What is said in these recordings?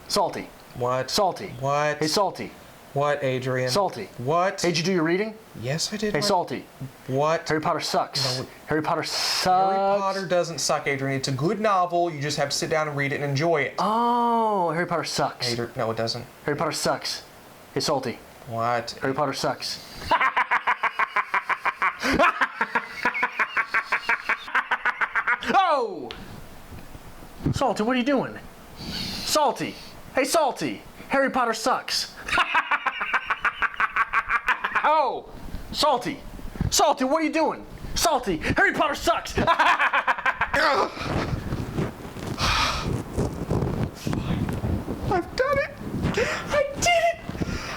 Salty. What? Salty. What? Hey, Salty. What, Adrian? Salty. What? Hey, did you do your reading? Yes, I did. Hey, Salty. What? Harry Potter sucks. No. Harry Potter sucks. Harry Potter doesn't suck, Adrian. It's a good novel. You just have to sit down and read it and enjoy it. Oh, Harry Potter sucks. Adrian, no, it doesn't. Harry Potter sucks. Hey, Salty. What? Harry Potter sucks. Oh! Salty, what are you doing? Salty. Hey, Salty. Harry Potter sucks. Oh! Salty. Salty, what are you doing? Salty. Harry Potter sucks. I've done it. I did it.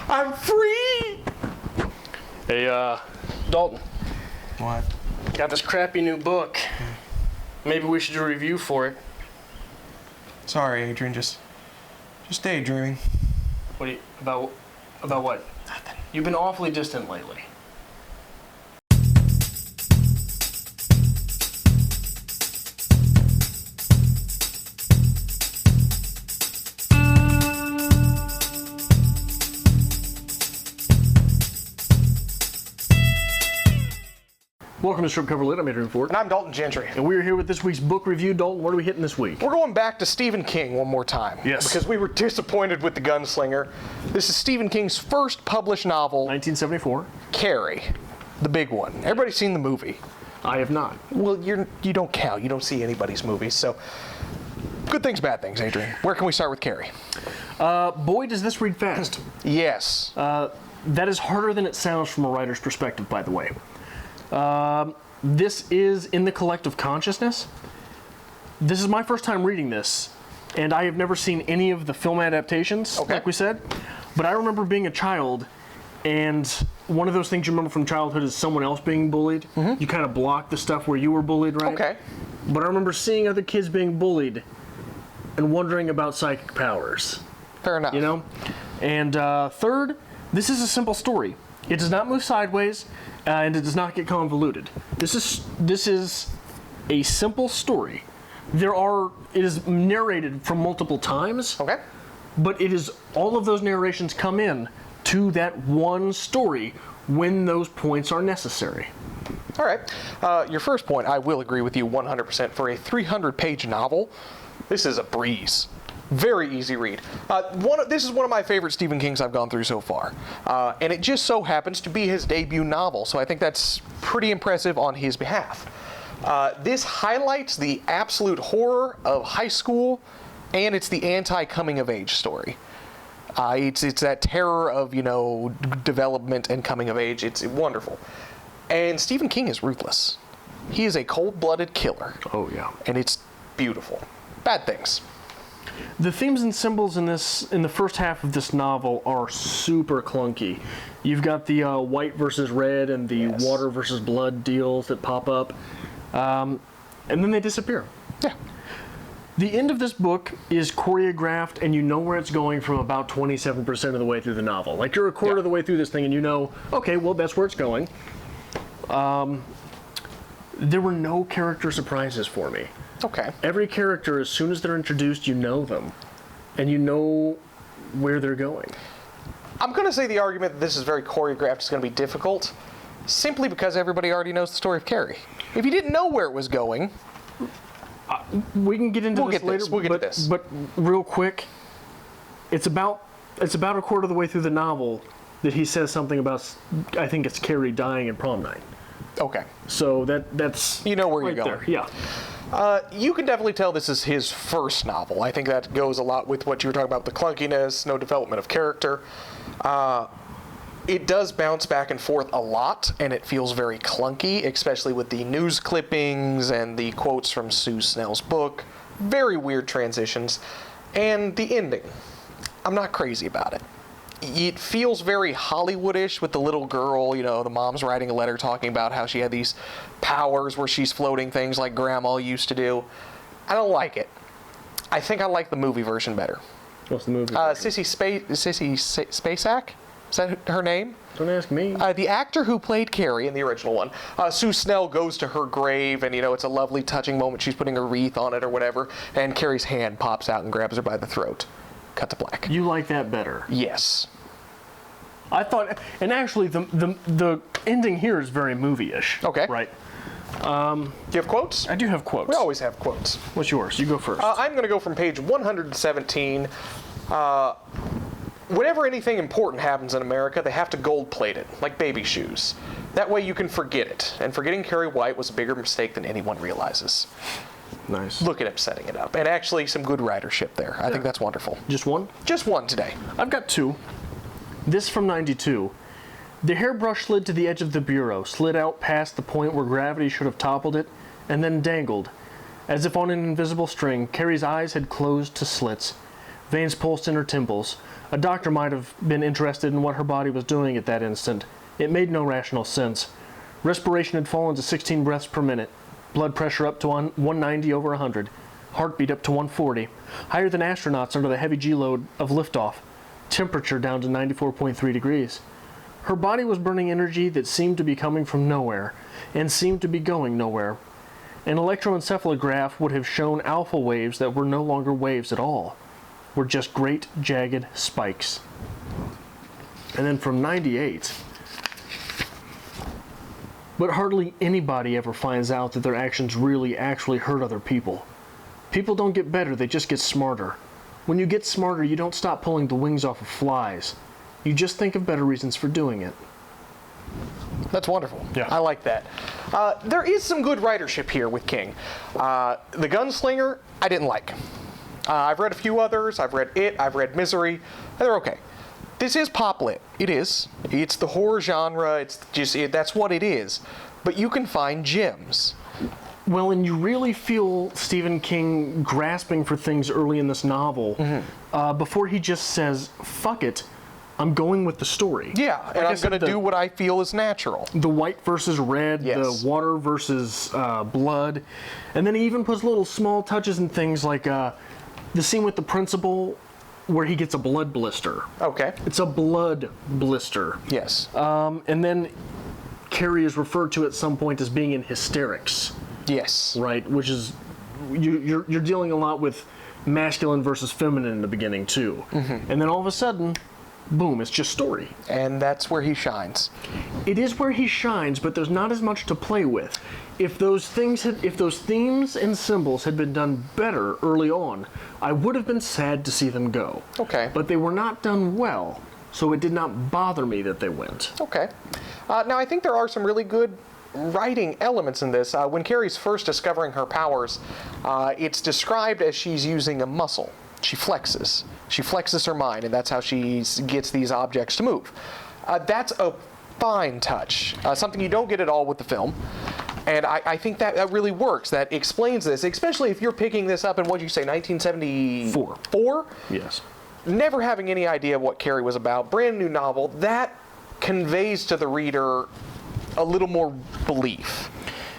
I'm free. Hey, Dalton. What? Got this crappy new book. Maybe we should do a review for it. Sorry, Adrian. Just daydreaming. What do you, about what? Nothing. You've been awfully distant lately. Welcome to Strip Cover Lit. I'm Adrian Fort. And I'm Dalton Gentry. And we're here with this week's book review. Dalton, what are we hitting this week? We're going back to Stephen King one more time. Yes. Because we were disappointed with The Gunslinger. This is Stephen King's first published novel, 1974. Carrie, the big one. Everybody's seen the movie. I have not. Well, you don't count. You don't see anybody's movies. So, good things, bad things, Adrian. Where can we start with Carrie? Boy, does this read fast. Yes. That is harder than it sounds from a writer's perspective, by the way. This is in the collective consciousness. This is my first time reading this, and I have never seen any of the film adaptations, like we said. But I remember being a child, and one of those things you remember from childhood is someone else being bullied. You kind of block the stuff where you were bullied, right? Okay. But I remember seeing other kids being bullied and wondering about psychic powers. Fair enough. You know? And third, this is a simple story. It does not move sideways, and it does not get convoluted. This is a simple story. It is narrated from multiple times. Okay. But it is all of those narrations come in to that one story when those points are necessary. All right. Your first point, I will agree with you 100%. For a 300-page novel, this is a breeze. Very easy read. This is one of my favorite Stephen Kings I've gone through so far. And it just so happens to be his debut novel, so I think that's pretty impressive on his behalf. This highlights the absolute horror of high school, and it's the anti-coming-of-age story. It's that terror of, development and coming of age. It's wonderful. And Stephen King is ruthless. He is a cold-blooded killer. Oh, yeah. And it's beautiful. Bad things. The themes and symbols in the first half of this novel are super clunky. You've got the white versus red and the water versus blood deals that pop up, and then they disappear. Yeah. The end of this book is choreographed, and you know where it's going from about 27% of the way through the novel. Like, you're a quarter of the way through this thing, and you know, okay, well, that's where it's going. There were no character surprises for me. Okay. Every character, as soon as they're introduced, you know them, and you know where they're going. I'm going to say the argument that this is very choreographed is going to be difficult, simply because everybody already knows the story of Carrie. If you didn't know where it was going... we can get into this later, We'll get to this. But real quick, it's about a quarter of the way through the novel that he says something about, I think it's Carrie dying in prom night. Okay. So that's you know where right you're going. There. Yeah. You can definitely tell this is his first novel. I think that goes a lot with what you were talking about, the clunkiness, no development of character. It does bounce back and forth a lot, and it feels very clunky, especially with the news clippings and the quotes from Sue Snell's book. Very weird transitions. And the ending. I'm not crazy about it. It feels very Hollywoodish with the little girl, the mom's writing a letter talking about how she had these powers where she's floating things like Grandma used to do. I don't like it. I think I like the movie version better. What's the movie? Sissy Spacek? Is that her name? Don't ask me. The actor who played Carrie in the original one. Sue Snell goes to her grave, and it's a lovely, touching moment. She's putting a wreath on it or whatever, and Carrie's hand pops out and grabs her by the throat. cut to black. You like that better? Yes. I thought, and actually, the ending here is very movie-ish. Okay. Right. Do you have quotes? I do have quotes. We always have quotes. What's yours? You go first. I'm going to go from page 117. Whenever anything important happens in America, they have to gold-plate it, like baby shoes. That way you can forget it. And forgetting Carrie White was a bigger mistake than anyone realizes. Nice. Look at him setting it up. And actually some good ridership there. I think that's wonderful. Just one? Just one today. I've got two. This from 92. The hairbrush slid to the edge of the bureau, slid out past the point where gravity should have toppled it, and then dangled. As if on an invisible string, Carrie's eyes had closed to slits. Veins pulsed in her temples. A doctor might have been interested in what her body was doing at that instant. It made no rational sense. Respiration had fallen to 16 breaths per minute. Blood pressure up to 190 over 100. Heartbeat up to 140. Higher than astronauts under the heavy G-load of liftoff. Temperature down to 94.3 degrees. Her body was burning energy that seemed to be coming from nowhere, and seemed to be going nowhere. An electroencephalograph would have shown alpha waves that were no longer waves at all. Were just great, jagged spikes. And then from 98, but hardly anybody ever finds out that their actions really actually hurt other people. People don't get better, they just get smarter. When you get smarter, you don't stop pulling the wings off of flies. You just think of better reasons for doing it. That's wonderful. Yeah. I like that. There is some good writership here with King. The Gunslinger, I didn't like. I've read a few others. I've read It. I've read Misery. They're okay. This is pop lit. It is. It's the horror genre. It's just that's what it is. But you can find gems. Well, and you really feel Stephen King grasping for things early in this novel before he just says, fuck it, I'm going with the story. Yeah, and I'm going to do what I feel is natural. The white versus red, Yes. the water versus blood. And then he even puts little small touches and things like the scene with the principal where he gets a blood blister. Okay. It's a blood blister. Yes. And then Carrie is referred to at some point as being in hysterics. Yes. Right, which is you're dealing a lot with masculine versus feminine in the beginning too, and then all of a sudden, boom, it's just story. And that's where he shines. It is where he shines, but there's not as much to play with. If those themes and symbols had been done better early on, I would have been sad to see them go. Okay. But they were not done well, so it did not bother me that they went. Okay. Now I think there are some really good writing elements in this. When Carrie's first discovering her powers, it's described as she's using a muscle. She flexes. She flexes her mind, and that's how she gets these objects to move. That's a fine touch, something you don't get at all with the film. And I think that really works. That explains this, especially if you're picking this up in, what did you say, 1974? 4? Yes. Never having any idea what Carrie was about, brand new novel, that conveys to the reader a little more belief.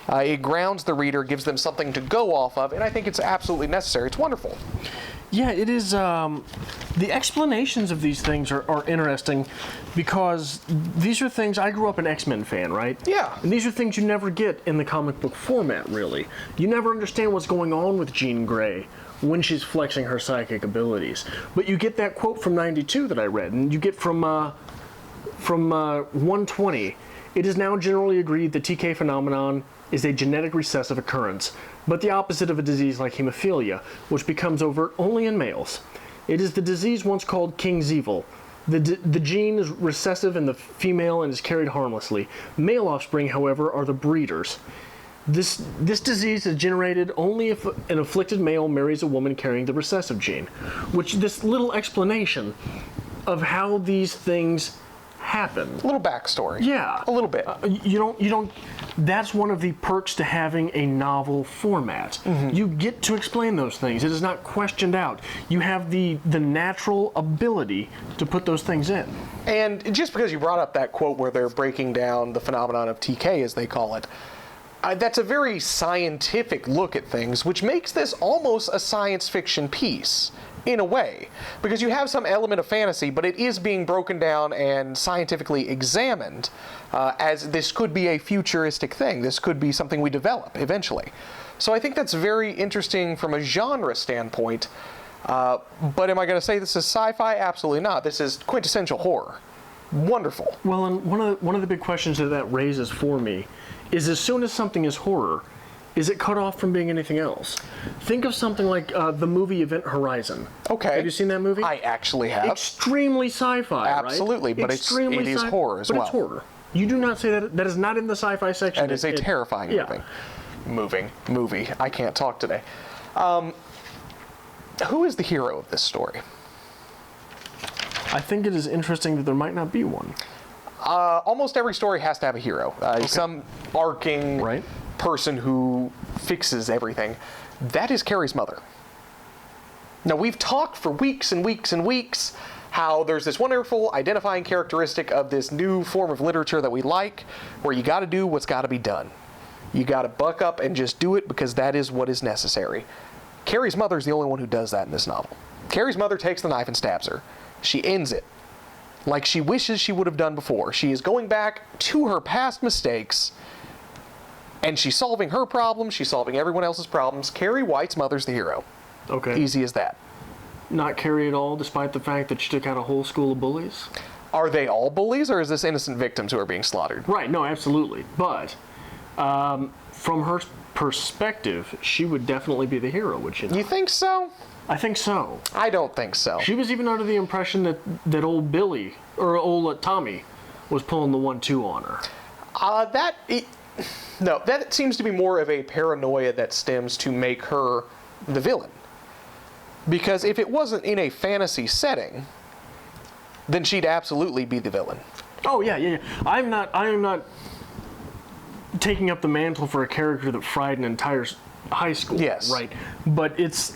It grounds the reader, gives them something to go off of, and I think it's absolutely necessary. It's wonderful. Yeah, it is. The explanations of these things are interesting because these are things. I grew up an X-Men fan, right? Yeah. And these are things you never get in the comic book format, really. You never understand what's going on with Jean Grey when she's flexing her psychic abilities. But you get that quote from 92 that I read, and you get from 120. It is now generally agreed the TK phenomenon is a genetic recessive occurrence, but the opposite of a disease like hemophilia, which becomes overt only in males. It is the disease once called King's Evil. The gene is recessive in the female and is carried harmlessly. Male offspring, however, are the breeders. This disease is generated only if an afflicted male marries a woman carrying the recessive gene, which this little explanation of how these things happen. A little backstory. Yeah. A little bit. You don't, that's one of the perks to having a novel format. You get to explain those things. It is not questioned out. You have the natural ability to put those things in. And just because you brought up that quote where they're breaking down the phenomenon of TK, as they call it, that's a very scientific look at things, which makes this almost a science fiction piece, in a way, because you have some element of fantasy, but it is being broken down and scientifically examined as this could be a futuristic thing. This could be something we develop eventually. So I think that's very interesting from a genre standpoint. But am I going to say this is sci-fi? Absolutely not. This is quintessential horror. Wonderful. Well, and one of the big questions that raises for me is, as soon as something is horror, is it cut off from being anything else? Think of something like the movie Event Horizon. Okay. Have you seen that movie? I actually have. Extremely sci-fi, Absolutely, right? but it is horror as well. But it's horror. You do not say that. That is not in the sci-fi section. That is a terrifying movie. I can't talk today. Who is the hero of this story? I think it is interesting that there might not be one. Almost every story has to have a hero. Some arcing person who fixes everything. That is Carrie's mother. Now, we've talked for weeks and weeks and weeks how there's this wonderful identifying characteristic of this new form of literature that we like, where you got to do what's got to be done. You got to buck up and just do it because that is what is necessary. Carrie's mother is the only one who does that in this novel. Carrie's mother takes the knife and stabs her. She ends it like she wishes she would have done before. She is going back to her past mistakes, and she's solving her problems. She's solving everyone else's problems. Carrie White's mother's the hero. Okay. Easy as that. Not Carrie at all, despite the fact that she took out a whole school of bullies? Are they all bullies, or is this innocent victims who are being slaughtered? Right, no, absolutely. But from her perspective, she would definitely be the hero, would she not? You think so? I think so. I don't think so. She was even under the impression that old Billy, or old Tommy, was pulling the 1-2 on her. No, that seems to be more of a paranoia that stems to make her the villain. Because if it wasn't in a fantasy setting, then she'd absolutely be the villain. Oh yeah. I am not taking up the mantle for a character that fried an entire high school. Yes. Right. But it's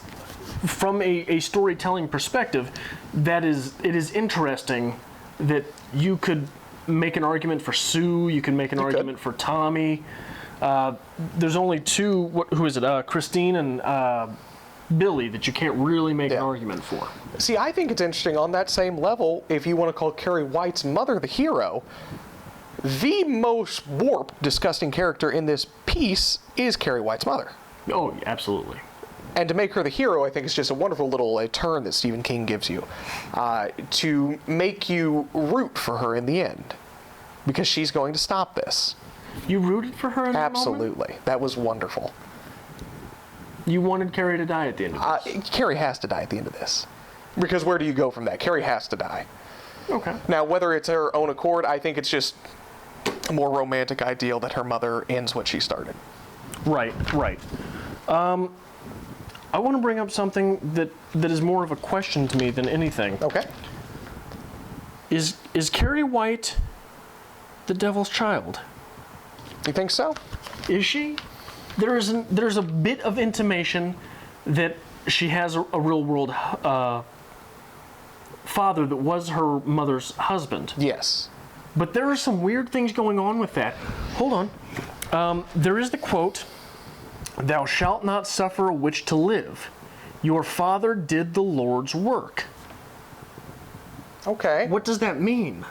from a storytelling perspective, it is interesting that you could make an argument for Sue, you can make an argument for Tommy. There's only two, who is it, Christine and Billy, that you can't really make an argument for. See, I think it's interesting on that same level, if you want to call Carrie White's mother the hero, the most warped, disgusting character in this piece is Carrie White's mother. Oh, absolutely. And to make her the hero, I think it's just a wonderful little turn that Stephen King gives you to make you root for her in the end, because she's going to stop this. You rooted for her in that moment? Absolutely. That was wonderful. You wanted Carrie to die at the end of this? Carrie has to die at the end of this. Because where do you go from that? Carrie has to die. Okay. Now, whether it's her own accord, I think it's just a more romantic ideal that her mother ends what she started. Right. I want to bring up something that is more of a question to me than anything. Okay. Is Carrie White the devil's child? You think so? Is she? There's a bit of intimation that she has a real world father that was her mother's husband. Yes. But there are some weird things going on with that. Hold on. There is the quote, "Thou shalt not suffer a witch to live. Your father did the Lord's work." Okay. What does that mean?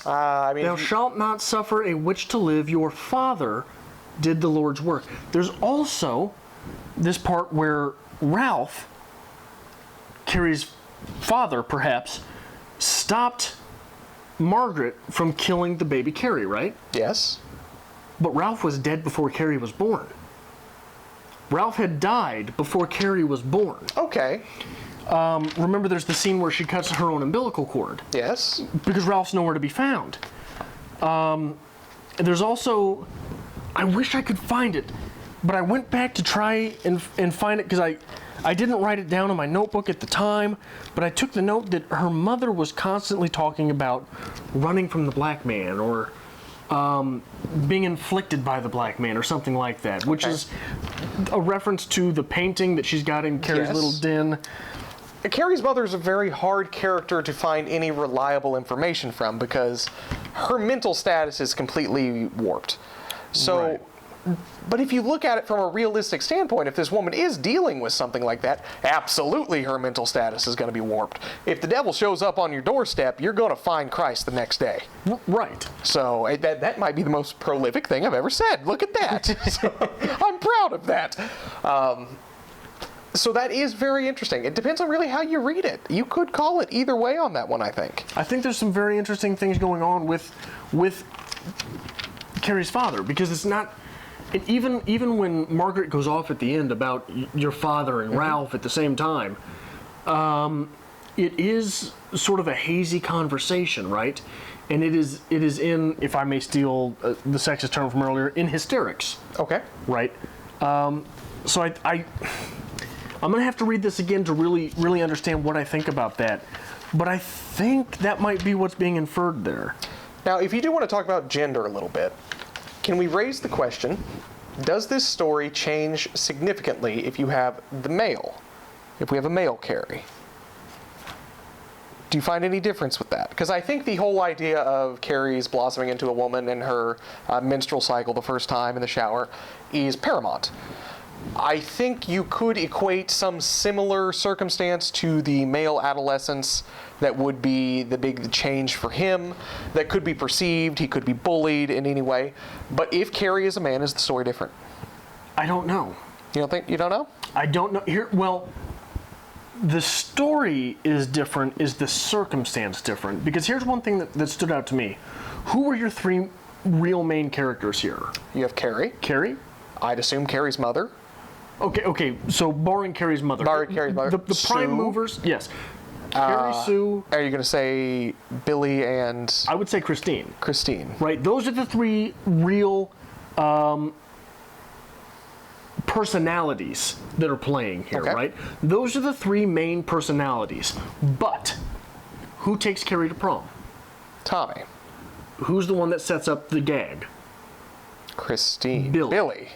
Thou shalt not suffer a witch to live. Your father did the Lord's work. There's also this part where Ralph, Carrie's father perhaps, stopped Margaret from killing the baby Carrie, right? Yes. But Ralph was dead before Carrie was born. Ralph had died before Carrie was born. Okay. Remember, there's the scene where she cuts her own umbilical cord. Yes. Because Ralph's nowhere to be found. There's also, I wish I could find it, but I went back to try and find it because I didn't write it down in my notebook at the time, but I took the note that her mother was constantly talking about running from the black man or being inflicted by the black man or something like that, which is a reference to the painting that she's got in Carrie's little den. Carrie's mother is a very hard character to find any reliable information from because her mental status is completely warped. So, but if you look at it from a realistic standpoint, if this woman is dealing with something like that, absolutely her mental status is going to be warped. If the devil shows up on your doorstep, you're going to find Christ the next day. Right. So that might be the most prolific thing I've ever said. Look at that. So, I'm proud of that. So that is very interesting. It depends on really how you read it. You could call it either way on that one, I think. I think there's some very interesting things going on with Carrie's father, because it's not. And even when Margaret goes off at the end about your father and Ralph at the same time, it is sort of a hazy conversation, right? And it is in, if I may steal the sexist term from earlier, in hysterics. Okay. Right. So I'm going to have to read this again to really understand what I think about that. But I think that might be what's being inferred there. Now, if you do want to talk about gender a little bit, can we raise the question, does this story change significantly if you have the male? If we have a male Carrie? Do you find any difference with that? Because I think the whole idea of Carrie's blossoming into a woman in her menstrual cycle the first time in the shower is paramount. I think you could equate some similar circumstance to the male adolescence that would be the big change for him, that could be perceived, he could be bullied in any way. But if Carrie is a man, is the story different? I don't know. You don't know? I don't know. Well, the story is different. Is the circumstance different? Because here's one thing that stood out to me. Who are your three real main characters here? You have Carrie. Carrie? I'd assume Carrie's mother. Okay. So barring Carrie's mother. The prime movers, yes. Carrie, Sue. Are you going to say Billy and... I would say Christine. Christine. Right. Those are the three real personalities that are playing here, Okay. right? Those are the three main personalities. But who takes Carrie to prom? Tommy. Who's the one that sets up the gag? Christine. Billy.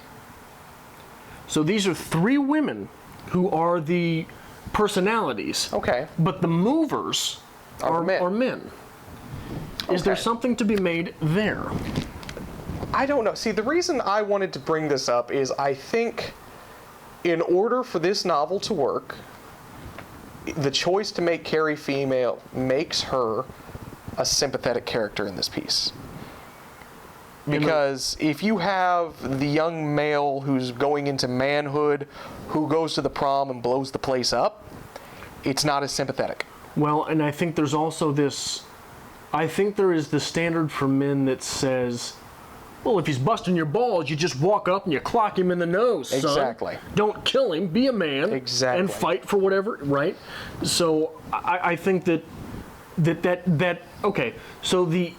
So these are three women who are the personalities. Okay. But the movers are men. Is there something to be made there? I don't know. See, the reason I wanted to bring this up is I think in order for this novel to work, the choice to make Carrie female makes her a sympathetic character in this piece. Because if you have the young male who's going into manhood, who goes to the prom and blows the place up, it's not as sympathetic. Well, and I think there's also this, I think there is the standard for men that says, well, if he's busting your balls, you just walk up and you clock him in the nose, son. Exactly. Don't kill him, be a man. Exactly. And fight for whatever, right? So I think that okay, so the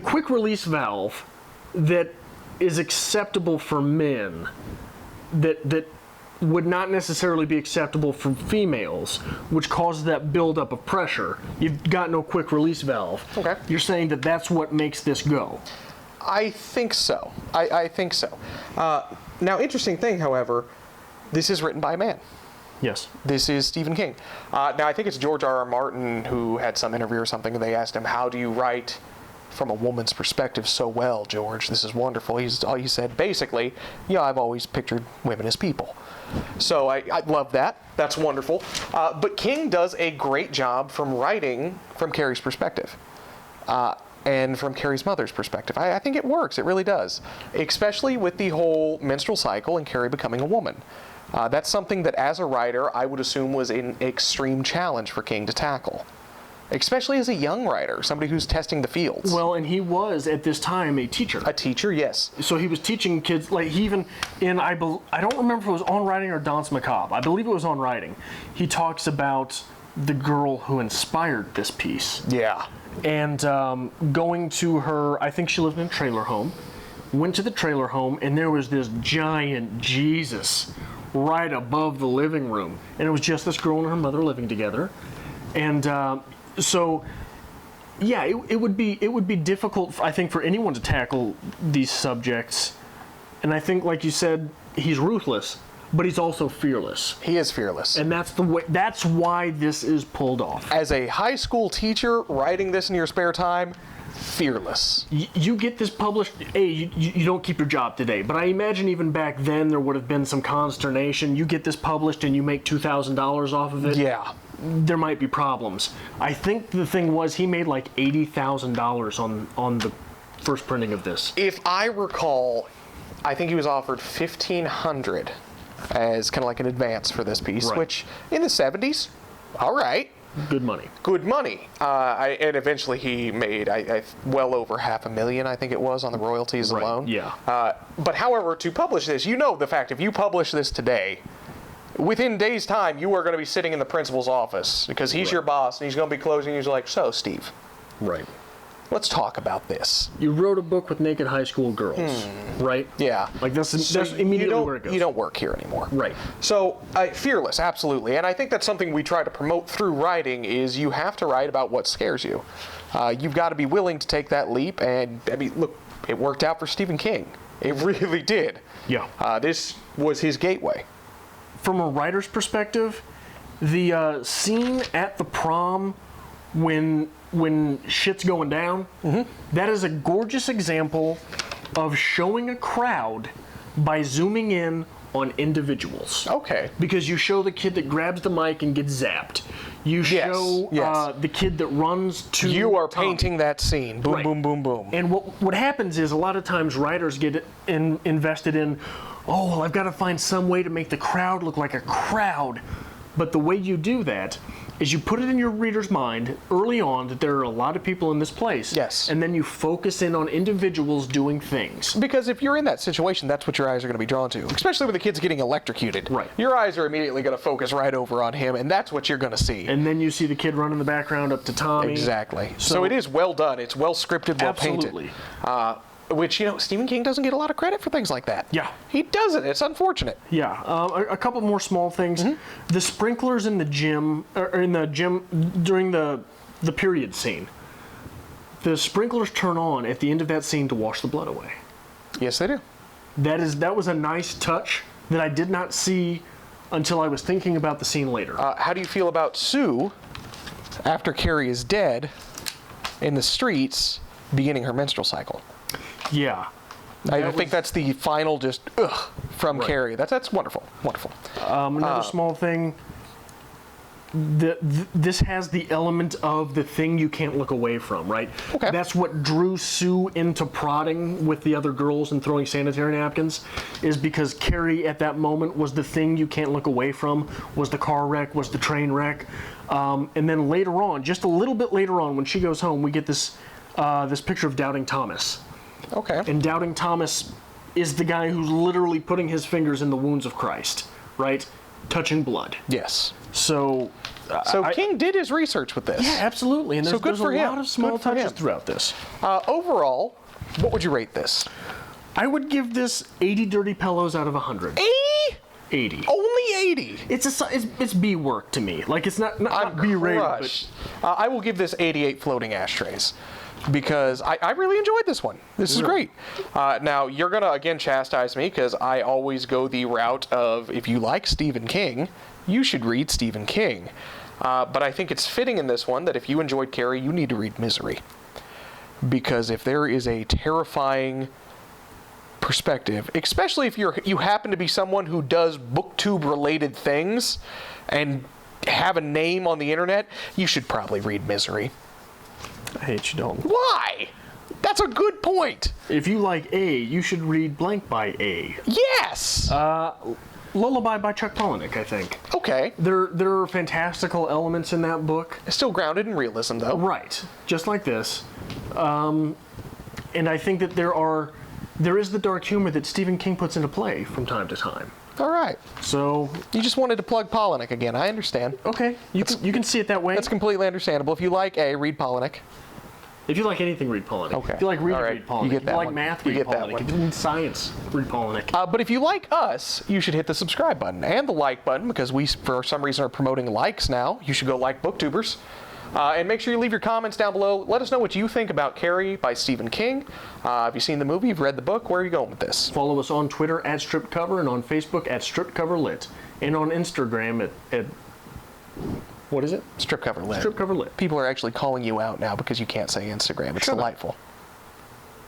quick release valve that is acceptable for men that would not necessarily be acceptable for females, which causes that buildup of pressure. You've got no quick release valve. Okay. You're saying that that's what makes this go. I think so. I think so. Now, interesting thing, however, this is written by a man. Yes. This is Stephen King. Now, I think it's George R.R. Martin who had some interview or something, and they asked him, how do you write from a woman's perspective so well, George? This is wonderful. He said, basically, I've always pictured women as people. So I love that. That's wonderful. But King does a great job from writing from Carrie's perspective. And from Carrie's mother's perspective. I think it works. It really does. Especially with the whole menstrual cycle and Carrie becoming a woman. That's something that, as a writer, I would assume was an extreme challenge for King to tackle. Especially as a young writer, somebody who's testing the fields. Well, and he was, at this time, a teacher. A teacher, yes. So he was teaching kids, like he even, I don't remember if it was On Writing or Danse Macabre. I believe it was On Writing. He talks about the girl who inspired this piece. Yeah. And going to her, I think she lived in a trailer home, went to the trailer home, and there was this giant Jesus right above the living room. And it was just this girl and her mother living together. And so, yeah, it would be difficult, I think, for anyone to tackle these subjects. And I think, like you said, he's ruthless, but he's also fearless. He is fearless. And that's why this is pulled off. As a high school teacher writing this in your spare time, fearless. You get this published, you don't keep your job today, but I imagine even back then there would have been some consternation. You get this published and you make $2,000 off of it. Yeah. There might be problems. I think the thing was he made like $80,000 on the first printing of this. If I recall, I think he was offered $1,500 as kind of like an advance for this piece, Right. which in the 70s, all right. Good money. Good money. And eventually he made well over $500,000, I think it was, on the royalties alone. Yeah. But however, to publish this, the fact, if you publish this today, within days' time, you are going to be sitting in the principal's office because he's your boss and he's going to be closing. He's like, so, Steve, Right. let's talk about this. You wrote a book with naked high school girls, right? Yeah. Like that's immediately where it goes. You don't work here anymore. Right. So, fearless, absolutely. And I think that's something we try to promote through writing is you have to write about what scares you. You've got to be willing to take that leap. And, I mean, look, it worked out for Stephen King. It really did. Yeah. This was his gateway. From a writer's perspective, the scene at the prom when shit's going down, that is a gorgeous example of showing a crowd by zooming in on individuals. Okay. Because you show the kid that grabs the mic and gets zapped. You show the kid that runs to You are Tommy. painting that scene. Boom, Right. boom, boom, boom. And what happens is a lot of times writers get invested in, oh, well, I've got to find some way to make the crowd look like a crowd. But the way you do that is you put it in your reader's mind early on that there are a lot of people in this place. Yes. And then you focus in on individuals doing things. Because if you're in that situation, that's what your eyes are going to be drawn to. Especially when the kid's getting electrocuted. Right. Your eyes are immediately going to focus right over on him, and that's what you're going to see. And then you see the kid run in the background up to Tommy. Exactly. So it is well done. It's well scripted, well Absolutely. painted. Which, Stephen King doesn't get a lot of credit for things like that. Yeah. He doesn't. It's unfortunate. Yeah, a couple more small things. The sprinklers in the gym, during the period scene. The sprinklers turn on at the end of that scene to wash the blood away. Yes, they do. That was a nice touch that I did not see until I was thinking about the scene later. How do you feel about Sue, after Carrie is dead, in the streets, beginning her menstrual cycle? Yeah. I think that's the final from Right. Carrie. That's wonderful. Wonderful. Another small thing. This has the element of the thing you can't look away from, right? Okay. That's what drew Sue into prodding with the other girls and throwing sanitary napkins, is because Carrie at that moment was the thing you can't look away from, was the car wreck, was the train wreck. And then later on, just a little bit later on, when she goes home, we get this picture of Doubting Thomas. Okay. And Doubting Thomas is the guy who's literally putting his fingers in the wounds of Christ, right? Touching blood. Yes. So King did his research with this. yeah, absolutely. And there's good for a him. lot of small Good for touches him. throughout this. Overall, what would you rate this? I would give this 80 dirty pillows out of 100. 80. Only 80. It's B work to me. Like it's not I'm B rated, but crushed. I will give this 88 floating ashtrays because I really enjoyed this one. This is great. Now, you're going to, again, chastise me because I always go the route of if you like Stephen King, you should read Stephen King. But I think it's fitting in this one that if you enjoyed Carrie, you need to read Misery. Because if there is a terrifying perspective, especially if you happen to be someone who does booktube related things and have a name on the internet, you should probably read Misery. I hate you, Dalton. Why? That's a good point. If you like A, you should read Blank by A. Yes. Lullaby by Chuck Palahniuk, I think. Okay. There are fantastical elements in that book. Still grounded in realism, though. Right, just like this. And I think that there is the dark humor that Stephen King puts into play from time to time. All right. So, You just wanted to plug Palahniuk again. I understand. okay, you can see it that way. That's completely understandable. If you like A, read Palahniuk. If you like anything, read Polinick. Okay. If you like reading, All right. read Polinick. You get If that you like one. math, You read get that Polinick. one. If you need science, read Polinick. But if you like us, you should hit the subscribe button and the like button because we, for some reason, are promoting likes now. You should go like BookTubers. And make sure you leave your comments down below. Let us know what you think about Carrie by Stephen King. Have you seen the movie? You've read the book? Where are you going with this? Follow us on Twitter at StripCover and on Facebook at StripCoverLit. And on Instagram at what is it? Strip cover lit. StripCoverLit. People are actually calling you out now because you can't say Instagram. It's Shut up. delightful.